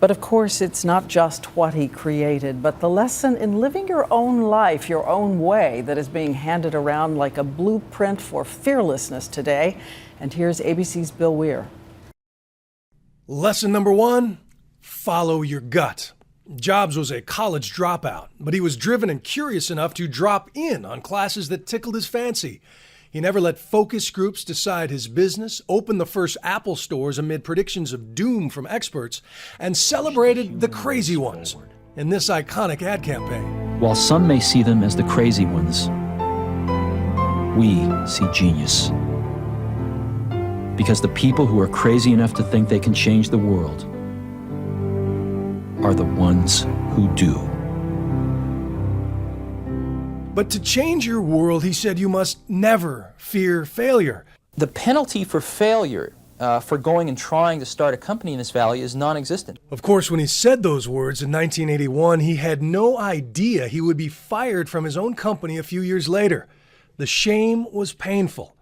But of course, it's not just what he created, but the lesson in living your own life, your own way, that is being handed around like a blueprint for fearlessness today. And here's ABC's Bill Weir. Lesson number one, follow your gut. Jobs was a college dropout, but he was driven and curious enough to drop in on classes that tickled his fancy. He never let focus groups decide his business, opened the first Apple stores amid predictions of doom from experts, and celebrated the crazy ones in this iconic ad campaign. While some may see them as the crazy ones, we see genius. Because the people who are crazy enough to think they can change the world are the ones who do. But to change your world, he said, you must never fear failure. The penalty for failure for going and trying to start a company in this valley is non-existent. Of course, when he said those words in 1981, he had no idea he would be fired from his own company a few years later. The shame was painful,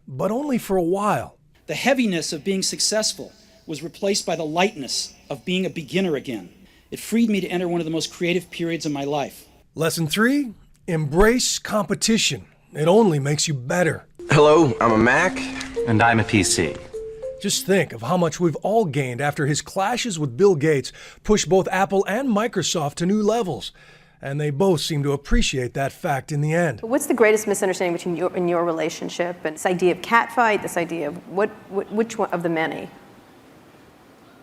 but only for a while. The heaviness of being successful was replaced by the lightness of being a beginner again. It freed me to enter one of the most creative periods of my life. Lesson three, embrace competition. It only makes you better. Hello, I'm a Mac. And I'm a PC. Just think of how much we've all gained after his clashes with Bill Gates pushed both Apple and Microsoft to new levels. And they both seem to appreciate that fact in the end. What's the greatest misunderstanding between you and your relationship, and this idea of catfight, this idea of which one of the many?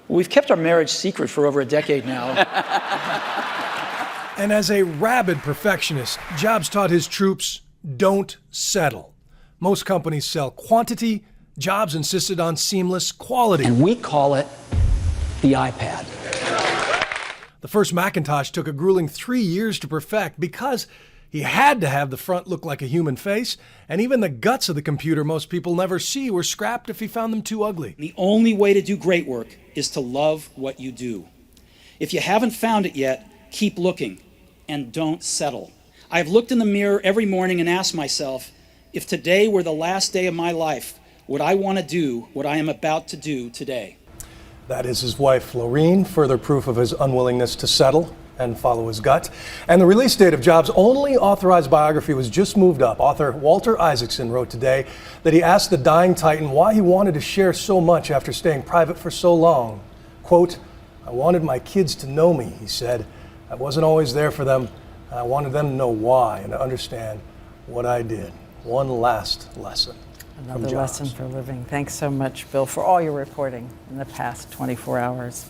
Well, we've kept our marriage secret for over a decade now. And as a rabid perfectionist, Jobs taught his troops, don't settle. Most companies sell quantity. Jobs insisted on seamless quality. And we call it the iPad. The first Macintosh took a grueling 3 years to perfect because he had to have the front look like a human face, and even the guts of the computer most people never see were scrapped if he found them too ugly. The only way to do great work is to love what you do. If you haven't found it yet, keep looking and don't settle. I've looked in the mirror every morning and asked myself, if today were the last day of my life, would I want to do what I am about to do today? That is his wife, Laureen, further proof of his unwillingness to settle and follow his gut. And the release date of Jobs' only authorized biography was just moved up. Author Walter Isaacson wrote today that he asked the dying Titan why he wanted to share so much after staying private for so long. Quote, I wanted my kids to know me, he said. I wasn't always there for them. I wanted them to know why and to understand what I did. One last lesson. Another lesson for living. Thanks so much, Bill, for all your reporting in the past 24 hours.